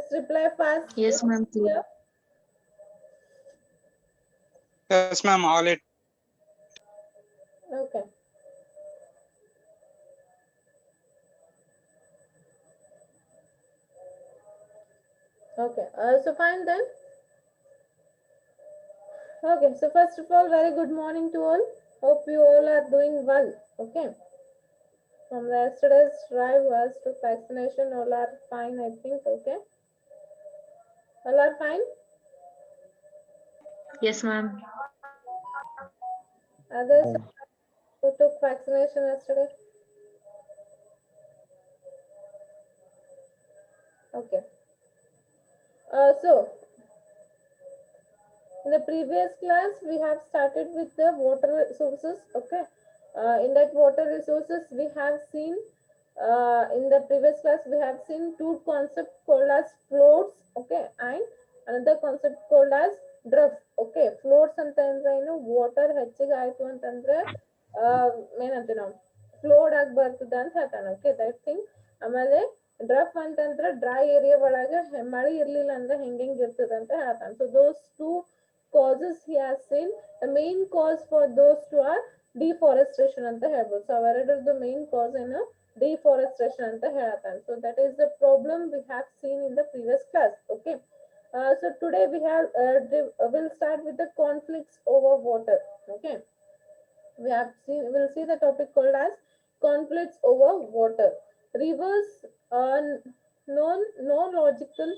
Just reply fast. Yes, ma'am. Clear? Yes, ma'am. All it. Okay. Okay. So fine then. Okay. So first of all, very good morning to all. Hope you all are doing well. Okay. From the yesterday's drive was to vaccination, all are fine, I think. Okay. All are fine. Yes, ma'am. Others who took vaccination yesterday. Okay. So in the previous class, we have started with the water resources. Okay. In that water resources, we have seen in the previous class we have seen two concepts called as floats. Okay, and another concept called as drift. Okay, floats ಅಂತಂದ್ರೆ ಏನು water ಹೆಚ್ಚಿಗೆ ಆಯ್ತು ಅಂತಂದ್ರೆ ಏನಂತೀವಿ ನಾವು flowed ಆಗಿ ಬರ್ತದ ಅಂತ ಹೇಳ್ತಾನೆ. Okay, that thing. ಆಮೇಲೆ ಡ್ರಫ್ ಅಂತಂದ್ರೆ ಡ್ರೈ ಏರಿಯಾ ಒಳಗೆ ಮಳೆ ಇರ್ಲಿಲ್ಲ ಅಂದ್ರೆ ಹೆಂಗ್ ಇರ್ತದ ಅಂತ ಹೇಳ್ತಾನೆ. So those two causes he has seen. The main cause for those two are deforestation ಅಂತ ಹೇಳ್ಬೋದು. ಸೊ ಅವೆರಡರದ್ದು main cause ಏನು deforestation ಅಂತ ಹೇಳ್ತಾನೆ. So that is the problem we have seen in the previous class. Okay. So today we have we'll start with the conflicts over water. Okay. We'll see the topic called as conflicts over water. Rivers no logical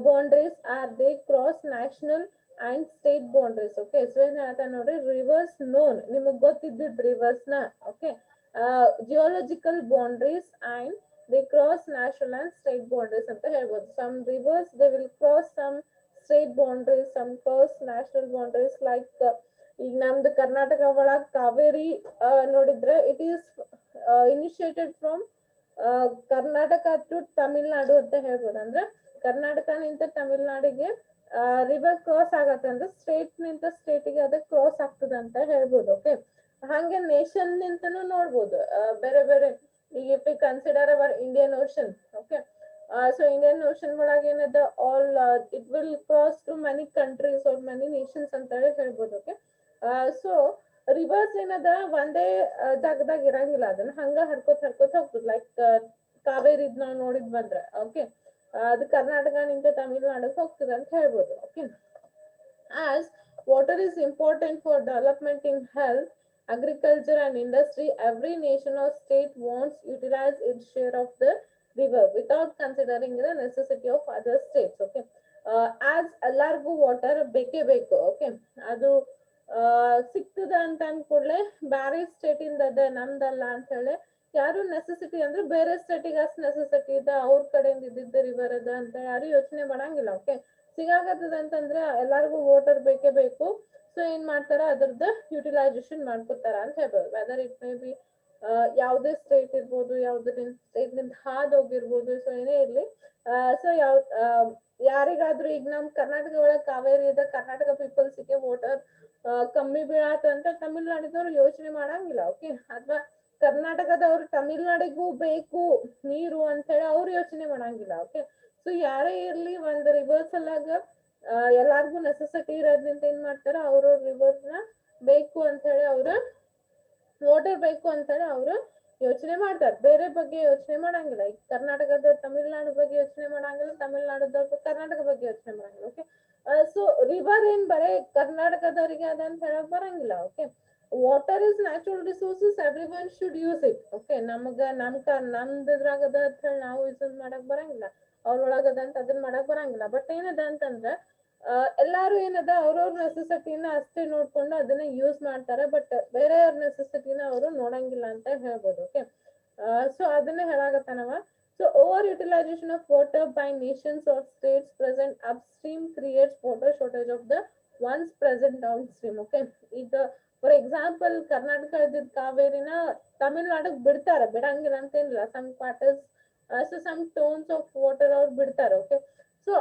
boundaries are they cross national and state boundaries. Okay, so ಏನ್ ಹೇಳ್ತಾ ನೋಡ್ರಿ, rivers known ನಿಮಗ್ ಗೊತ್ತಿದ್ದಿದ್ rivers ನ. Okay, geological boundaries and they cross national and state boundaries ಅಂತ ಹೇಳ್ಬೋದು. Some rivers they will cross some state boundaries, some cross national boundaries. Like ಈಗ ನಮ್ದು ಕರ್ನಾಟಕ ಒಳಗ್ ಕಾವೇರಿ ನೋಡಿದ್ರೆ it is initiated from Karnataka to Tamil Nadu ಅಂತ ಹೇಳ್ಬೋದು. ಅಂದ್ರೆ ಕರ್ನಾಟಕನಿಂದ ತಮಿಳ್ನಾಡಿಗೆ ರಿವರ್ ಕ್ರಾಸ್ ಆಗತ್ತೆ ಅಂದ್ರೆ ಸ್ಟೇಟ್ ನಿಂತ ಸ್ಟೇಟಿಗೆ ಅದ ಕ್ರಾಸ್ ಆಗ್ತದ ಅಂತ ಹೇಳ್ಬೋದು. ಓಕೆ, ಹಂಗೆ ನೇಷನ್ ನಿಂತನೂ ನೋಡ್ಬೋದು ಬೇರೆ ಬೇರೆ. ಈಗ if you consider our Indian Ocean. Okay, so Indian Ocean ಒಳಗೆ ಏನದ all it will cross to many countries or many nations ಅಂತ ಹೇಳಿ ಹೇಳ್ಬೋದು. ಓಕೆ, ಸೊ ರಿವರ್ಸ್ ಏನದ ಒಂದೇ ಜಾಗದಾಗ ಇರಂಗಿಲ್ಲ, ಅದನ್ನ ಹಂಗ ಹರ್ಕೋತ್ ಹೋಗ್ತದ. ಲೈಕ್ ಕಾವೇರಿ ನಾವು ನೋಡಿದ್ ಬಂದ್ರೆ ಓಕೆ, ಅದು ಕರ್ನಾಟಕನಿಂದ ತಮಿಳ್ನಾಡಿಗೆ ಹೋಗ್ತದೆ ಅಂತ ಹೇಳ್ಬೋದು. Okay, as water is important for development in health, agriculture and industry, every nation or state wants to utilize its share of the river without considering the necessity of other states. Okay, as ಎಲ್ಲರಿಗೂ water ಬೇಕೇ ಬೇಕು. Okay, ಅದು ಸಿಗ್ತದ ಅಂತ ಅನ್ಕೊಡ್ಲೆ ಬ್ಯಾರೆ state ಇಂದ ಅದ ನಮ್ದಲ್ಲ ಅಂತ ಹೇಳಿ ಯಾರು ನೆಸೆಸಿಟಿ ಅಂದ್ರೆ ಬೇರೆ ಸ್ಟೇಟಿಗೆ ಅಷ್ಟು ನೆಸೆಸಿಟಿ ಇದೆ ಅವ್ರ ಕಡೆಯಿಂದ ಇದ್ದಿದ್ದ ರಿವರ್ ಅದ ಅಂತ ಯಾರು ಯೋಚನೆ ಮಾಡಂಗಿಲ್ಲ. ಓಕೆ, ಸಿಗಾಕತ್ತದ ಅಂತಂದ್ರೆ ಎಲ್ಲರಿಗೂ ವಾಟರ್ ಬೇಕೇ ಬೇಕು. ಸೊ ಏನ್ ಮಾಡ್ತಾರ, ಅದ್ರದ್ದು ಯುಟಿಲೈಸೇಷನ್ ಮಾಡ್ಕೊತಾರ ಅಂತ ಹೇಳ್ಬೋದು. ವೆದರ್ ಇಟ್ ಮೇ ಬಿ ಯಾವುದೇ ಸ್ಟೇಟ್ ಇರ್ಬೋದು, ಯಾವ್ದ್ರಿಂದ ಸ್ಟೇಟ್ ನಿಂದ ಹಾದ್ ಹೋಗಿರ್ಬೋದು. ಸೊ ಏನೇ ಇರ್ಲಿ, ಸೊ ಯಾರಿಗಾದ್ರೂ ಈಗ ನಮ್ ಕರ್ನಾಟಕ ಒಳಗೆ ಕಾವೇರಿ ಇದೆ, ಕರ್ನಾಟಕ ಪೀಪಲ್ಸ್ಗೆ ವಾಟರ್ ಕಮ್ಮಿ ಬೀಳಾತ ಅಂತ ತಮಿಳ್ನಾಡಿದವ್ರು ಯೋಚನೆ ಮಾಡಂಗಿಲ್ಲ. ಓಕೆ, ಅಥವಾ ಕರ್ನಾಟಕದವ್ರು ತಮಿಳ್ನಾಡಿಗೂ ಬೇಕು ನೀರು ಅಂತ ಹೇಳಿ ಅವ್ರು ಯೋಚನೆ ಮಾಡಂಗಿಲ್ಲ. ಓಕೆ, ಸೊ ಯಾರೇ ಇರ್ಲಿ ಒಂದ್ ರಿವರ್ಸ್ ಅಲ್ಲಾಗ ಎಲ್ಲಾರ್ಗು ನೆಸೆಸಿಟಿ ಇರೋದ್ರಿಂದ ಏನ್ ಮಾಡ್ತಾರ, ಅವ್ರವ್ರ ರಿವರ್ಸ್ ನ ಬೇಕು ಅಂತ ಹೇಳಿ ಅವ್ರು ವಾಟರ್ ಬೇಕು ಅಂತ ಹೇಳಿ ಅವ್ರು ಯೋಚನೆ ಮಾಡ್ತಾರೆ. ಬೇರೆ ಬಗ್ಗೆ ಯೋಚನೆ ಮಾಡಂಗಿಲ್ಲ. ಈಗ ಕರ್ನಾಟಕದವ್ರು ತಮಿಳ್ನಾಡು ಬಗ್ಗೆ ಯೋಚನೆ ಮಾಡಂಗಿಲ್ಲ, ತಮಿಳ್ನಾಡದವ್ರು ಕರ್ನಾಟಕ ಬಗ್ಗೆ ಯೋಚನೆ ಮಾಡಂಗಿಲ್ಲ. ಓಕೆ, ಸೊ ರಿವರ್ ಏನ್ ಬರೇ ಕರ್ನಾಟಕದವರಿಗೆ ಅದ ಅಂತ ಹೇಳಕ್ ಬರಂಗಿಲ್ಲ. Okay, water is natural resources, every one should use it. Okay, ನಮ್ದ್ರಾಗ ಅದ ಅಂತ ಹೇಳಿ ನಾವು ಯೂಸ್ ಮಾಡಕ್ ಬರಂಗಿಲ್ಲ, ಅವ್ರೊಳಗದ ಅಂತ ಅದನ್ನ ಮಾಡಕ್ ಬರಂಗಿಲ್ಲ. ಬಟ್ ಏನದ ಅಂತಂದ್ರೆ ಎಲ್ಲಾರು ಏನದ ಅವ್ರವ್ರ ನೆಸೆಸಿಟಿನ ಅಷ್ಟೇ ನೋಡ್ಕೊಂಡು ಅದನ್ನ ಯೂಸ್ ಮಾಡ್ತಾರೆ. ಬಟ್ ಬೇರೆಯವ್ರ ನೆಸೆಸಿಟಿನ ಅವರು ನೋಡಂಗಿಲ್ಲ ಅಂತ ಹೇಳ್ಬೋದು. ಓಕೆ, ಸೊ ಅದನ್ನ ಹೇಳಾಗತ್ತಾನವ. So over utilization of water by nations or states present upstream creates water shortage of the ones present downstream. Okay, ಈಗ ಫಾರ್ ಎಕ್ಸಾಂಪಲ್ ಕರ್ನಾಟಕದ ಕಾವೇರಿನ ತಮಿಳ್ನಾಡಿಗೆ ಬಿಡ್ತಾರೆ, ಬಿಡಂಗಿಲ್ಲ ಅಂತೇನಿಲ್ಲ. Some quarters so some tons of water ಅವ್ರು ಬಿಡ್ತಾರೆ. ಓಕೆ, ಸೊ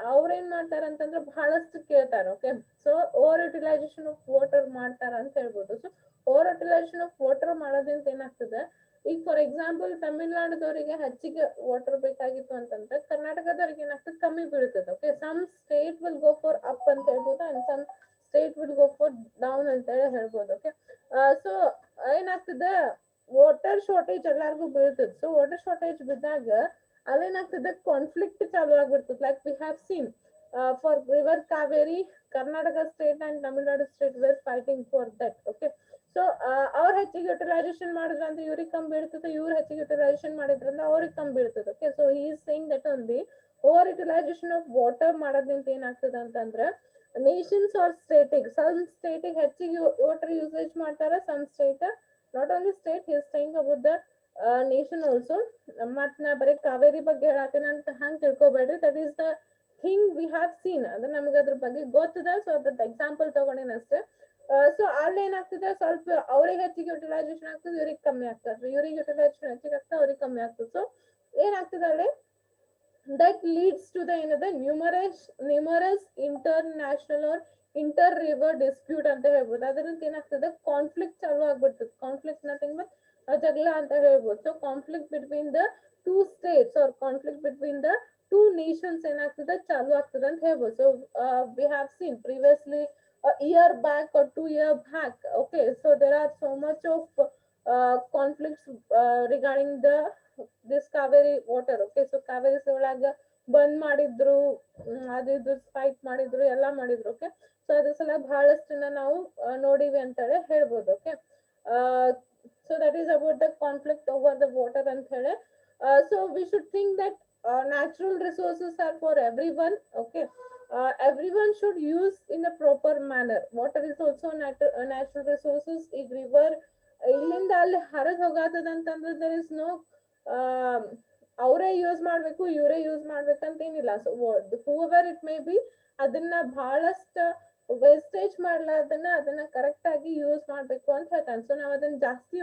ಅವ್ರೇನ್ ಮಾಡ್ತಾರ ಅಂತಂದ್ರೆ ಬಹಳಷ್ಟು ಕೇಳ್ತಾರೆ. Okay, so over utilization of water ಮಾಡ್ತಾರ ಅಂತ ಹೇಳ್ಬೋದು. So over utilization of water ಮಾಡೋದ್ರಿಂದ ಏನಾಗ್ತದೆ, ಈಗ ಫಾರ್ ಎಕ್ಸಾಂಪಲ್ ತಮಿಳ್ನಾಡುದವರಿಗೆ ಹೆಚ್ಚಿಗೆ ವಾಟರ್ ಬೇಕಾಗಿತ್ತು ಅಂತಂದ್ರೆ ಕರ್ನಾಟಕದವ್ರಿಗೆ ಏನಾಗ್ತದೆ ಕಮ್ಮಿ ಬೀಳ್ತದೆ. Okay, some state will go for up ಅಂತ ಹೇಳ್ಬೋದು and some state will go for down ಅಂತ ಹೇಳಿ ಹೇಳ್ಬೋದು. ಓಕೆ, ಸೊ ಏನಾಗ್ತದೆ ವಾಟರ್ ಶಾರ್ಟೇಜ್ ಎಲ್ಲಾರ್ಗು ಬೀಳ್ತದೆ. ಸೊ ವಾಟರ್ ಶಾರ್ಟೇಜ್ ಬಿದ್ದಾಗ ಅಲ್ಲೇನಾಗ್ತದೆ ಕಾನ್ಫ್ಲಿಕ್ಟ್ ಚಾಲು ಆಗ್ಬಿಡ್ತದೆ. Like we have seen for river Kaveri, Karnataka state and Tamil Nadu state were fighting for that. Okay, so ಅವ್ರ ಹೆಚ್ಚಿಗೆ ಯುಟಿಲೈಸೇಷನ್ ಮಾಡಿದ್ರಂದ್ರೆ ಇವ್ರಿಗೆ ಕಮ್ಮಿ ಬೀಳ್ತದೆ, ಇವ್ರು ಹೆಚ್ಚಿಗೆ ಯುಟಿಲೈಸೇಷನ್ ಮಾಡಿದ್ರಂದ್ರೆ ಅವ್ರಿಗೆ ಕಮ್ಮಿ ಬೀಳ್ತದೆ. Okay, so he is saying that only over utilization of water ಮಾಡೋದ್ರಿಂದ ಏನಾಗ್ತದೆ ಅಂತಂದ್ರೆ ನೇಷನ್ಸ್ ಆರ್ ಸ್ಟೇಟಿಗೆ, ಸಮ್ ಸ್ಟೇಟಿಗೆ ಹೆಚ್ಚಿಗೆ ವಾಟರ್ ಯೂಸೇಜ್ ಮಾಡ್ತಾರೆ, some state, not only state, he is saying about the nation also. ಮತ್ ನಾ ಬರೀ ಕಾವೇರಿ ಬಗ್ಗೆ ಹೇಳತ್ತೇನೆ ಅಂತ ಹಂಗ್ ತಿಳ್ಕೊಬೇಡ್ರಿ. That is the thing we have seen, ಅದು ನಮ್ಗೆ ಅದ್ರ ಬಗ್ಗೆ ಗೊತ್ತದ. ಸೊ ಅದ್ರದ್ದು ಎಕ್ಸಾಂಪಲ್ ತಗೊಂಡೇನ ಅಷ್ಟೇ. ಸೊ ಅಲ್ಲಿ ಏನಾಗ್ತದೆ ಸ್ವಲ್ಪ ಅವ್ರಿಗೆ ಹೆಚ್ಚಿಗೆ ಯುಟಿಲೈಸೇಷನ್ ಆಗ್ತದೆ, ಇವ್ರಿಗೆ ಕಮ್ಮಿ ಆಗ್ತದೆ, ಇವ್ರಿಗೆ ಯುಟಿಲೈಸೇಷನ್ ಹೆಚ್ಚಿಗೆ ಆಗ್ತದೆ, ಅವ್ರಿಗೆ ಕಮ್ಮಿ ಆಗ್ತದೆ. ಸೊ ಏನಾಗ್ತದೆ ಅಲ್ಲಿ that leads to the another numerous international or inter river dispute ಅಂತ ಹೇಳ್ಬೋದು. ಅದರಿಂದ ಏನಾಗ್ತದೆ ಕಾನ್ಫ್ಲಿಕ್ಟ್ ಚಾಲು ಆಗ್ಬಿಡ್ತದೆ. ಕಾನ್ಫ್ಲಿಕ್ಟ್ ನಥಿಂಗ್ ಬಟ್ ಜಗಳ ಅಂತ ಹೇಳ್ಬೋದು. So conflict between the two states or conflict between the two nations ಏನಾಗ್ತದೆ ಚಾಲು ಆಗ್ತದೆ ಅಂತ ಹೇಳ್ಬೋದು. So we have seen previously a year back or 2 year back. Okay, so there are so much of conflicts regarding this Kaveri water. Okay, so Kaveri ಒಳಗ ಬಂದ್ ಮಾಡಿದ್ರು, ಅದು fight ಮಾಡಿದ್ರು, ಎಲ್ಲಾ ಮಾಡಿದ್ರು. ಓಕೆ, ಸೊ ಅದ್ರ ಸಲ ಬಹಳಷ್ಟನ್ನ ನಾವು ನೋಡಿವಿ ಅಂತೇಳಿ ಹೇಳ್ಬೋದು. Okay, so that is about the conflict over the water ಅಂತ ಹೇಳಿ. So we should think that natural resources are for everyone. Okay, everyone should use in a proper manner. Water is also natural resources. ಈಗ river ಇಲ್ಲಿಂದ ಅಲ್ಲಿ ಹರಿದು ಹೋಗತ್ತದ ಅಂತಂದ್ರೆ there is no ಅವರೇ use ಮಾಡ್ಬೇಕು, ಇವರೇ ಯೂಸ್ ಮಾಡ್ಬೇಕಂತ ಏನಿಲ್ಲ. So whoever it may be, ಅದನ್ನ ಬಹಳಷ್ಟು ವೇಸ್ಟೇಜ್ ಮಾಡ್ಲಾರ್ದನ್ನ ಅದನ್ನ ಕರೆಕ್ಟ್ ಆಗಿ ಯೂಸ್ ಮಾಡ್ಬೇಕು ಅಂತ ಹೇಳ್ತಾನೆ. ಸೊ ನಾವ್ ಅದನ್ನ ಜಾಸ್ತಿ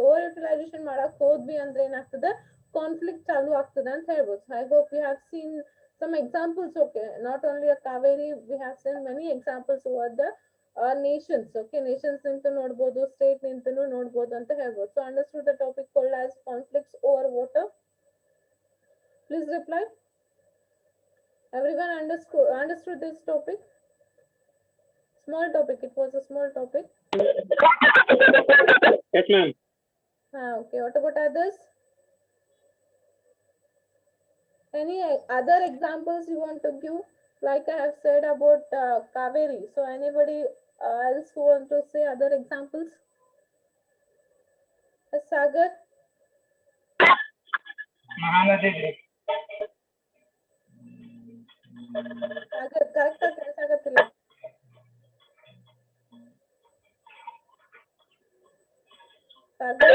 ಓವರ್ ಯುಟಿಲೈಸೇಷನ್ ಮಾಡಕ್ ಹೋದ್ವಿ ಅಂದ್ರೆ ಏನಾಗ್ತದೆ ಕಾನ್ಫ್ಲಿಕ್ಟ್ ಚಾಲು ಆಗ್ತದೆ ಅಂತ ಹೇಳ್ಬೋದು. I hope you have seen some examples. Okay, not only a Kaveri, we have seen many examples over the nations. Okay, nations into ನೋಡ್ಬೋದು, state ನಿಂತನೂ ನೋಡ್ಬೋದು ಅಂತ ಹೇಳ್ಬೋದು. So understood the topic called as conflicts over water? Please reply. Everyone understood this topic? Small topic, it was a small topic. Yes, ma'am. Okay, what about others? Any other examples you want to give? Like I have said about Kaveri. So anybody else who want to say other examples? Sagar? Mahanadi. Sagar, correct ಆಗಿ ಕೆಲಸಾಗತ್ತಿಲ್ಲ. Sagar?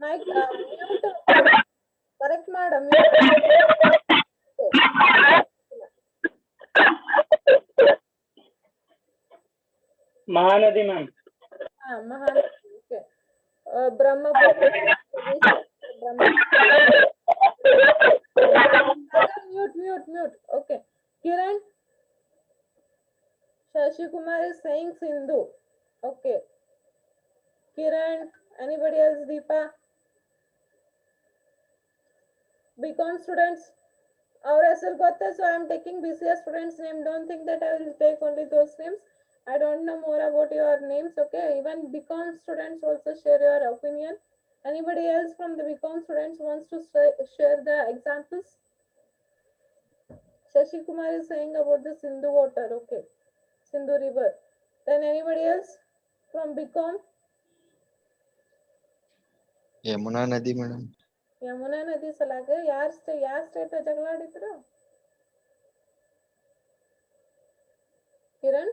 Mike, mute. Correct ಮಾಡ, mute. Mahanadi, ma'am. Mahanadi. Okay. Brahmaputra. Mute. Okay. Kiran? Shashi Kumar is saying Sindhu. Okay. Kiran, anybody else? Deepa? BCom students, our SL gotta, so I am taking BCS students' name. Don't think that I will take only those names. I don't know more about your names. Okay, even BCom students also share your opinion. Anybody else from the BCom students wants to share the examples? Shashi Kumar is saying about the Sindhu water. Okay, Sindhu river. Then anybody else from BCom? Yamuna Nadi, madam. Yamuna ನದಿ ಸಲಾಗ ಯಾರ್ state ಜಗಳ ಆಡಿದ್ರು? Kiran?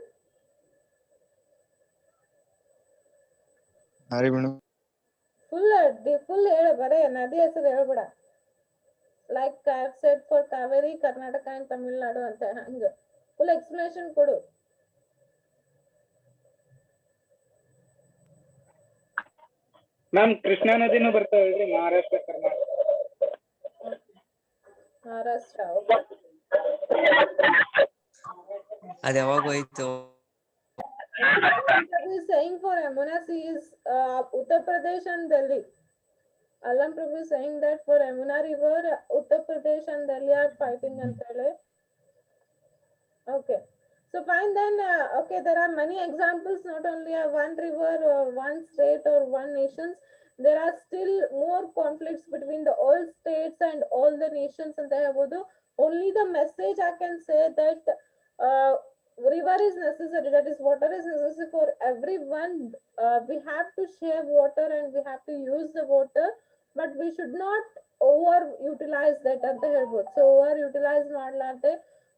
Full ಹೇಳು, ಬರೇ ನದಿ ಹೆಸರು ಹೇಳ್ಬೇಡ. Like I have said for Kaveri, Karnataka and Tamil Nadu ಅಂತ ಹಂಗ ಫುಲ್ ಎಕ್ಸ್ಪ್ಲನೇಷನ್ ಕೊಡು. ಮ್ಯಾಮ್ ಕೃಷ್ಣಾ ನದಿನೂ ಬರ್ತಾವಲ್ರಿ, ಮಹಾರಾಷ್ಟ್ರ ಕರ್ನಾಟಕ. ಮಹಾರಾಷ್ಟ್ರ. ಅದ ಯಾವಾಗ ಹೋಯ್ತು? Saying for Yamuna Sea is Uttar Pradesh and Delhi. Alam Prabhu is saying that for Yamuna River, Uttar Pradesh and Delhi are fighting antele. Okay. So fine then, okay, there are many examples, not only one river or one state or one nations. There are still more conflicts between the all states and all the nations and the only the message I can say that uh, river is necessary, that is water is necessary for everyone. We have to share water and we have to use the water, but we should not over utilize that at the ಹೇಳ್ಬೋದು. So over utilize ಮಾಡ್ಲಾರ್ದೆ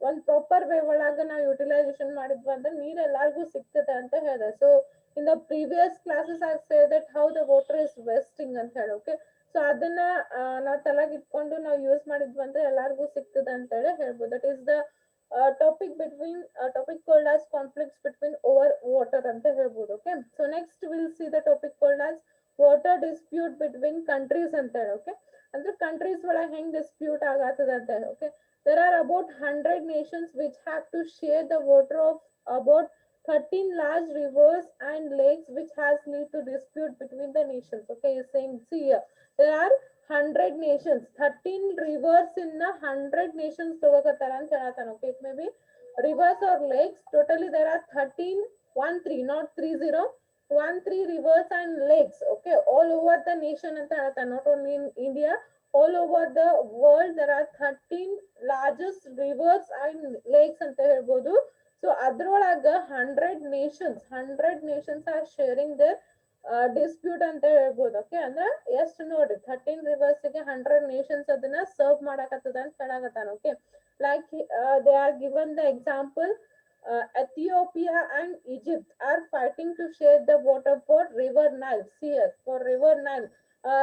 ಒಂದ್ proper way ಒಳಗ ನಾವು utilisation ಮಾಡಿದ್ವಿ ಅಂದ್ರೆ ನೀರ್ ಎಲ್ಲಾರ್ಗೂ ಸಿಗ್ತದೆ ಅಂತ ಹೇಳಿದೆ. So in the previous classes I say that how the water is wasting ಅಂತ ಹೇಳಿ. ಓಕೆ, ಸೊ ಅದನ್ನ ನಾವ್ ತಲೆಗೆ ಇಟ್ಕೊಂಡು ನಾವು ಯೂಸ್ ಮಾಡಿದ್ವಿ ಅಂದ್ರೆ ಎಲ್ಲಾರ್ಗೂ ಸಿಗ್ತದೆ ಅಂತ ಹೇಳಿ ಹೇಳ್ಬೋದು. That is the topic between topic called as conflicts between over water ಅಂತ ಹೇಳ್ಬೋದು. Okay, so next will see the topic called as water dispute between countries ಅಂತ ಹೇಳಿ. ಓಕೆ, ಅಂದ್ರೆ ಕಂಟ್ರೀಸ್ ಒಳಗೆ ಹೆಂಗ್ ಡಿಸ್ಪ್ಯೂಟ್ ಆಗತ್ತದ ಅಂತ ಹೇಳಿ. Okay, there are about 100 nations which have to share the water of about 13 large rivers and lakes, which has led to dispute between the nations. Okay, you're saying, see here, there are 100 nations, 13 rivers in a 100 nations. Okay, it may be rivers or lakes. Totally there are 13, 13, not 30, 13 rivers and lakes. Okay, all over the nation, not only in India, all over the world there are 13 largest rivers and lakes ಅಂತ ಹೇಳ್ಬೋದು. So ಅದ್ರೊಳಗ 100 nations are sharing their dispute ಅಂತ ಹೇಳ್ಬೋದು. Okay, ಅಂದ್ರೆ ಎಷ್ಟು ನೋಡಿ 13 rivers ಗೆ 100 nations ಅದನ್ನ ಸರ್ವ್ ಮಾಡಕತ್ತದ ಅಂತ ಹೇಳಕತ್ತಾನ. Okay, like they are given the example, Ethiopia and Egypt are fighting to share the water for river Nile. See here, for river Nile.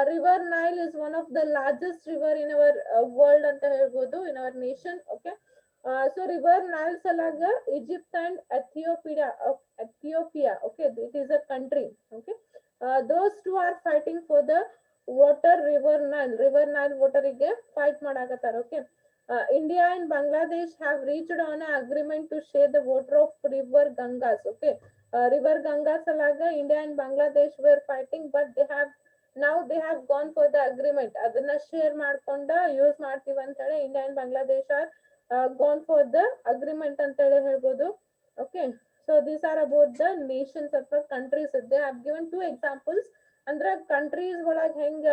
River Nile is one of the largest river in our world anta helbodu, in our nation. Okay, so river Nile salaga Egypt and Ethiopia, okay, it is a country. Okay, those two are fighting for the water. River Nile water ige fight ಮಾಡಕತ್ತಾರ. Okay, India and Bangladesh have reached on an agreement to share the water of river Gangas. Okay, river Gangas salaga India and Bangladesh were fighting, but now they have gone for the agreement. ಅದನ್ನ share ಮಾಡ್ಕೊಂಡ use ಮಾಡ್ತೀವಿ ಅಂತ ಹೇಳಿ India and Bangladesh are gone for the agreement ಅಂತ ಹೇಳಿ ಹೇಳ್ಬೋದು. Okay, so these are about the nations ಅಥವಾ countries. They have given 2 examples. ಅಂದ್ರೆ ಕಂಟ್ರೀಸ್ ಒಳಗ್ ಹೆಂಗ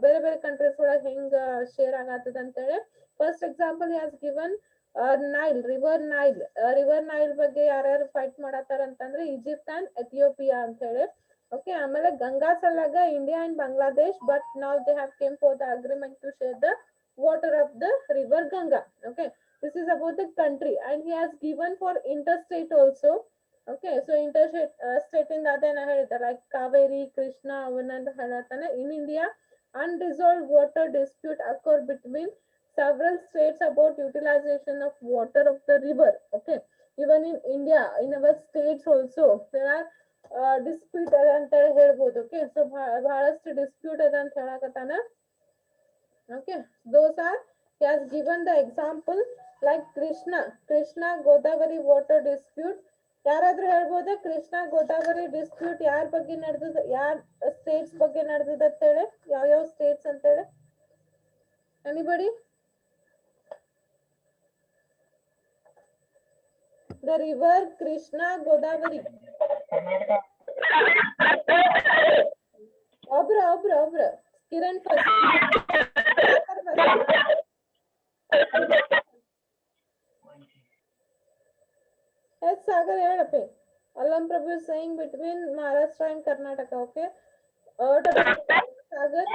ಬೇರೆ ಬೇರೆ ಕಂಟ್ರೀಸ್ ಒಳಗ್ ಹೆಂಗ ಶೇರ್ ಆಗತ್ತದ ಅಂತ ಹೇಳಿ. First example has given Nile, river Nile ಬಗ್ಗೆ ಯಾರ್ಯಾರು ಫೈಟ್ ಮಾಡತ್ತಾರ ಅಂತಂದ್ರೆ ಈಜಿಪ್ಟ್ ಅಂಡ್ ಎಥಿಯೋಪಿಯಾ ಅಂತ ಹೇಳಿ. Okay, ಆಮೇಲೆ Ganga ಸಲಾಗ India and Bangladesh, but now they have came for the agreement to share the water of the river Ganga. Okay, this is about the country, and he has given for interstate also. Okay, so interstate state in adena ಹೇಳ್ತಾರೆ, like Kaveri, Krishna ಅವನಂತ ಹೇಳ್ತಾನೆ. In India, unresolved water dispute occur between several states about utilization of water of the river. Okay, even in India, in our states also there are dispute ಅದ ಅಂತ ಹೇಳ್ಬೋದು. Okay, so ಬಹಳಷ್ಟು dispute ಅದ ಅಂತ ಹೇಳಕತ್ತಾನ. Okay, those are, he has given the example like Krishna Godavari water dispute. ಯಾರಾದ್ರೂ ಹೇಳ್ಬೋದ Krishna Godavari dispute ಯಾರ ಬಗ್ಗೆ ನಡೆದದ, ಯಾರ ಸ್ಟೇಟ್ಸ್ ಬಗ್ಗೆ ನಡೆದದ ಅಂತ ಹೇಳಿ, ಯಾವ ಸ್ಟೇಟ್ಸ್ ಅಂತ ಹೇಳಿ? Anybody? The river Krishna Godavari. ಒಬ್ರ ಕಿರಣ್ ಫಸ್ಟ್. ಎಸ್ ಸಾಗರ್ ಹೇಳಪ್ಪಿ. Allam Prabhu is saying between Maharashtra and Karnataka. Okay, Sagar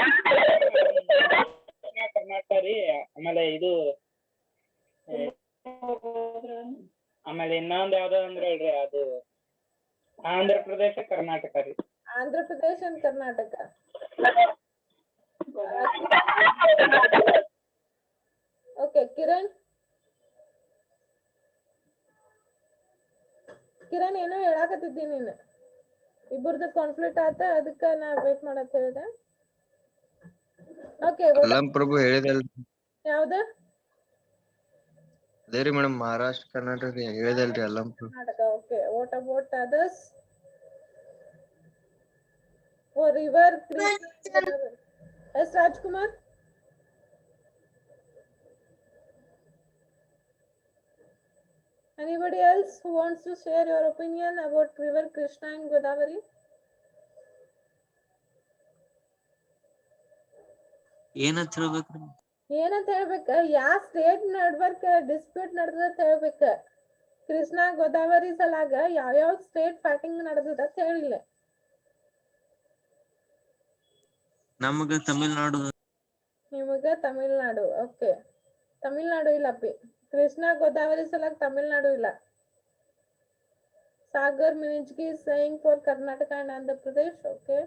Karnataka ರೀ. ಆಮೇಲೆ ಇದು ಆಮೇಲೆ ಇನ್ನೊಂದ್ ಯಾವ್ದೋ ಅಂದ್ರೆ ಹೇಳ್ರಿ, ಅದು ಆಂಧ್ರ ಪ್ರದೇಶ ಕರ್ನಾಟಕ ರೀ. ಆಂಧ್ರ ಪ್ರದೇಶ್ ಅಂಡ್ ಕರ್ನಾಟಕ. ಓಕೆ, ಕಿರಣ್ ಏನೋ ಹೇಳಾಕತ್ತಿದ್ದಿ ನೀನು. ಇಬ್ಬರದು ಕಾನ್ಫ್ಲಿಕ್ಟ್ ಆತ, ಅದಕ್ಕ ನಾ ವೇಟ್ ಮಾಡತ್ ಹೇಳಿದೆ. ಓಕೆ, ಅಲ್ಲಂ ಪ್ರಭು ಹೇಳಿದಲ್ರಿ. ಯಾವ್ದ? ಅದೇ ರೀ ಮೇಡಮ್, ಮಹಾರಾಷ್ಟ್ರ ಕರ್ನಾಟಕ ಹೇಳಿದಲ್ರಿ Allam Prabhu. Karnataka. Okay, what about others? For river Krishna S. Rajkumar. Anybody else who wants to share your opinion about river Krishna and Godavari? ಏನಂತ ಹೇಳ್ಬೇಕ್ರಿ? ಏನಂತ ಹೇಳ್ಬೇಕ? ಯಾವ ಸ್ಟೇಟ್ ನಡ್ಬರ್ಕ ಡಿಸ್ಪ್ಯೂಟ್ ನಡೆದ ಅಂತ ಹೇಳ್ಬೇಕ. ಕೃಷ್ಣಾ ಗೋದಾವರಿ ಸಲಾಗ ಯಾವ್ಯಾವ ಸ್ಟೇಟ್ ಫೈಟಿಂಗ್ ನಡೆದದ ಅಂತ ಹೇಳಿಲ್ಲ. ನಮಗ ತಮಿಳ್ನಾಡು. ನಿಮಗ ತಮಿಳ್ನಾಡು. ಓಕೆ, ತಮಿಳ್ನಾಡು ಇಲ್ಲಪ್ಪಿ. ಕೃಷ್ಣಾ ಗೋದಾವರಿ ಸಲಾಗ ತಮಿಳ್ನಾಡು ಇಲ್ಲ. Sagar Minijgi is saying for Karnataka and Andhra Pradesh. Okay.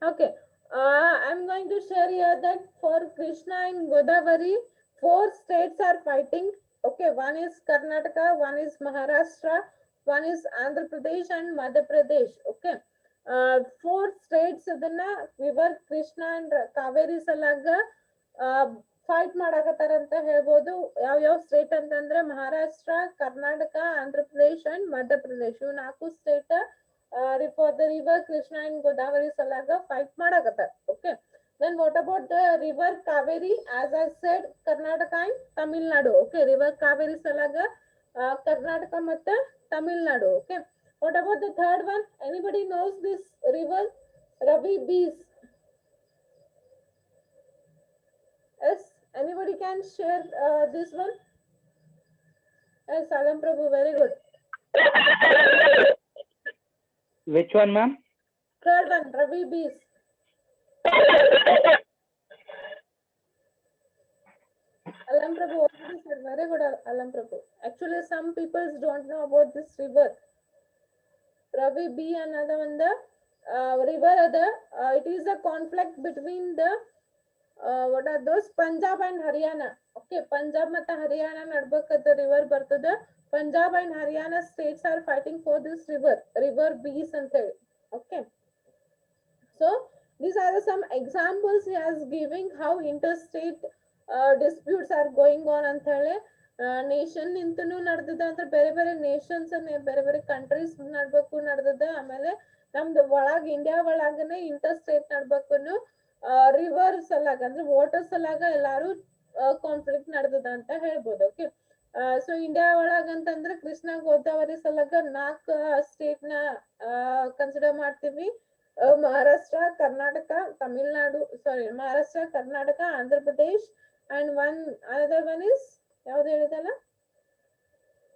Okay. I'm going to share here that for Krishna and Godavari, 4 states are fighting. Okay. One is Karnataka, one is Maharashtra, one is Andhra Pradesh and Madhya Pradesh. Okay. 4 states adana river Krishna and Kaveri salaga fight ಮಾಡಕತ್ತಾರ ಅಂತ ಹೇಳ್ಬೋದು. ಯಾವ state ಅಂತಂದ್ರೆ Maharashtra, Karnataka, Andhra Pradesh and Madhya Pradesh. ಇವು 4 state for the river Krishna and Godavari ಸಲಾಗ ಫೈಟ್ ಮಾಡಕತ್ತಾರ. Okay, then what about the river Kaveri? As I said, Karnataka and Tamil Nadu. Okay, river Kaveri ಸಲಾಗ ಕರ್ನಾಟಕ ಮತ್ತೆ Tamil Nadu. Okay, what about the third one? Anybody knows this river? Ravi Beas. Yes, anybody can share this one? Yes, Salam Prabhu, very good. Which one, ma'am? Third one, Ravi Bees. Alam Prabhu already said, very good, Alam Prabhu. Actually, some people don't know about this river. Ravi B another one, the river other. It is a conflict between the what are those? Punjab and Haryana. Okay, Punjab ಮತ್ತು Haryana ನಡ್ಬೇಕದ river ಬರ್ತದ. Punjab and Haryana states are fighting for this river Bees ಅಂತ ಹೇಳಿ. Okay, so these are some examples he has giving how interstate disputes are going on ಅಂತ ಹೇಳಿ. Nation ನಿಂತನು ನಡೆದದ ಅಂದ್ರೆ ಬೇರೆ ಬೇರೆ Nations ಬೇರೆ ಬೇರೆ ಕಂಟ್ರೀಸ್ ನಡೆದದ. ಆಮೇಲೆ ನಮ್ದು ಒಳಗ ಇಂಡಿಯಾ ಒಳಗನೆ ಇಂಟರ್ಸ್ಟೇಟ್ ನಡ್ಬೇಕು ರಿವರ್ ಸಲಾಗ ಅಂದ್ರೆ ವಾಟರ್ ಸಲಾಗ ಎಲ್ಲಾರು ಕಾನ್ಫ್ಲಿಕ್ಟ್ ನಡೆದದ ಅಂತ ಹೇಳ್ಬೋದು. ಓಕೆ, ಸೊ ಇಂಡಿಯಾ ಒಳಗಂತಂದ್ರೆ ಕೃಷ್ಣ ಗೋದಾವರಿ ಸಲಾಗ 4 ಸ್ಟೇಟ್ ನ ಕನ್ಸಿಡರ್ ಮಾಡ್ತೀವಿ. Maharashtra, Karnataka, Tamil Nadu, Maharashtra, Karnataka, Andhra Pradesh and another one is ಯಾವ್ದು ಹೇಳಿದಲ್ಲ,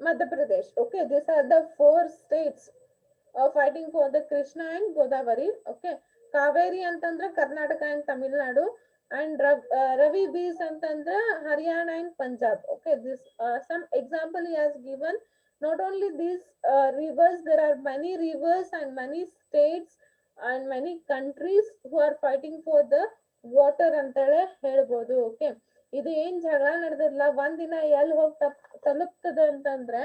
Madhya Pradesh. Okay, these are the 4 states fighting for the Krishna and Godavari. Okay, Kaveri ಅಂತಂದ್ರೆ ಕರ್ನಾಟಕ ಅಂಡ್ ತಮಿಳ್ನಾಡು ಅಂಡ್ ರವಿ ಬೀಸ್ ಅಂತಂದ್ರೆ Haryana and Punjab. Okay, this some example he has given. Not only these rivers, there are many rivers and many states and many countries who are fighting for the water ಅಂತೇಳಿ ಹೇಳ್ಬೋದು. Okay, ಇದು ಏನ್ ಜಗಳ ನಡೆದಿಲ್ಲ, ಒಂದಿನ ಎಲ್ಲಿ ಹೋಗಿ ತಲುಪ್ತದ ಅಂತಂದ್ರೆ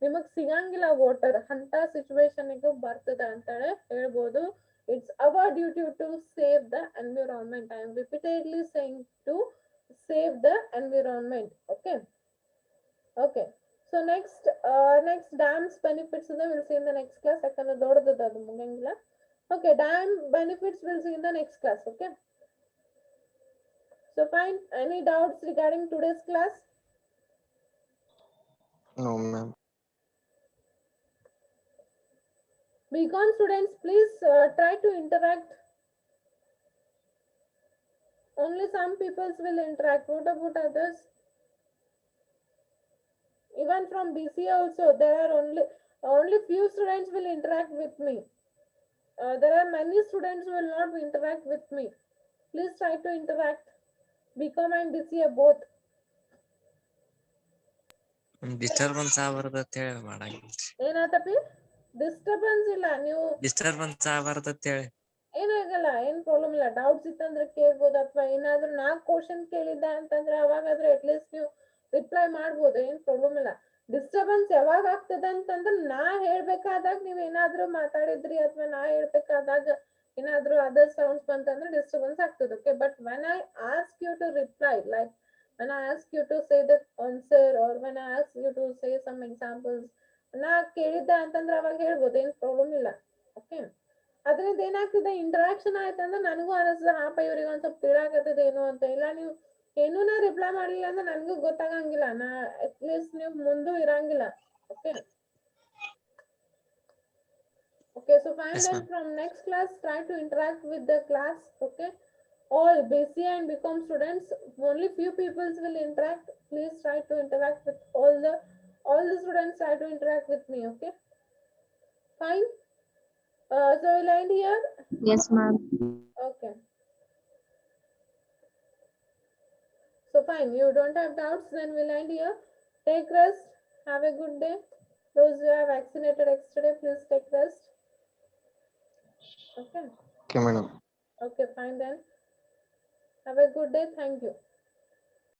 ನಿಮಗ್ ಸಿಗಂಗಿಲ್ಲ ವಾಟರ್, ಅಂತ ಸಿಚುವೇಶನ್ ಬರ್ತದ ಅಂತೇಳಿ ಹೇಳ್ಬೋದು. It's our duty to save the environment. I am repeatedly saying to save the environment. Okay. Okay. So next dams benefits we'll see in the next class. Okay, dam benefits we'll see in the next class. Okay. So fine. Any doubts regarding today's class? No, ma'am. BCom students, please try to interact. Only some people will interact. What about others? Even from BCA also, there are only few students will interact with me. There are many students who will not interact with me. Please try to interact. BCom and BCA both. Disturbance ಆಗ್ಬಾರ್ದು ಅಂತ ಹೇಳಿ ಮಾಡಂಗಿಲ್ಲ. ಏನಾತಪ್ಪಿ? Disturbance ಇಲ್ಲ, ನೀವು disturbance ಆಗ್ಬಾರ್ದು ಅಂತ ಹೇಳಿ ಏನಾಗಲ್ಲ, ಏನ್ ಪ್ರಾಬ್ಲಮ್ ಇಲ್ಲ. ಡೌಟ್ಸ್ ಇತ್ತಂದ್ರೆ ಕೇಳ್ಬೋದು, ಅಥವಾ ಏನಾದ್ರು 4 ಕ್ವಶನ್ ಕೇಳಿದ್ದ ಅಂತಂದ್ರೆ ಅವಾಗಾದ್ರೆ ಅಟ್ಲೀಸ್ಟ್ ನೀವು ರಿಪ್ಲೈ ಮಾಡ್ಬೋದು, ಏನ್ ಪ್ರಾಬ್ಲಮ್ ಇಲ್ಲ. ಡಿಸ್ಟರ್ಬೆನ್ಸ್ ಯಾವಾಗ ಆಗ್ತದ ಅಂತಂದ್ರೆ ನಾ ಹೇಳ್ಬೇಕಾದಾಗ ನೀವ್ ಏನಾದ್ರು ಮಾತಾಡಿದ್ರಿ ಅಥವಾ ನಾ ಹೇಳ್ಬೇಕಾದಾಗ ಏನಾದ್ರು ಅದರ್ ಸೌಂಡ್ಸ್ ಬಂತಂದ್ರೆ ಡಿಸ್ಟರ್ಬೆನ್ಸ್ ಆಗ್ತದೆ. Okay, but when I ask you to reply, like when I ask you to say the answer or when I ask you to say some examples, ನಾ ಕೇಳಿದ್ದ ಅಂತಂದ್ರೆ ಅವಾಗ ಹೇಳ್ಬೋದು, ಏನ್ ಪ್ರಾಬ್ಲಮ್ ಇಲ್ಲ. ಓಕೆ, ಅದ್ರಿಂದ ಏನಾಗ್ತಿದೆ ಇಂಟರಾಕ್ಷನ್ ಆಯ್ತಂದ್ರೆ ನನಗೂ ಅನಿಸ್ತದೆ ಹಾಪ ಇವ್ರಿಗೆ ಒಂದ್ ಸ್ವಲ್ಪ ತಿಳಿಯಾಕತ್ತದೇನು ಅಂತ. ಇಲ್ಲ ನೀವು ಏನೂ ರಿಪ್ಲೈ ಮಾಡ್ಲಿಲ್ಲ ಅಂದ್ರೆ ನನಗೂ ಗೊತ್ತಾಗಂಗಿಲ್ಲ. ಅಟ್ಲೀಸ್ಟ್ ನೀವು ಮುಂದೂ ಇರಂಗಿಲ್ಲ. Okay okay, so fine. Yes, Then ma'am. from next class try to interact with the class. Okay, all BC and BCom students, only few people will interact. Please try to interact with all the students. Try to interact with me. Okay, fine. So we'll end here. Yes, ma'am. Okay, so fine, you don't have doubts, then we'll end here. Take rest, have a good day. Those who are vaccinated yesterday, please take rest. Okay, okay madam. okay, fine then. Have a good day. Thank you.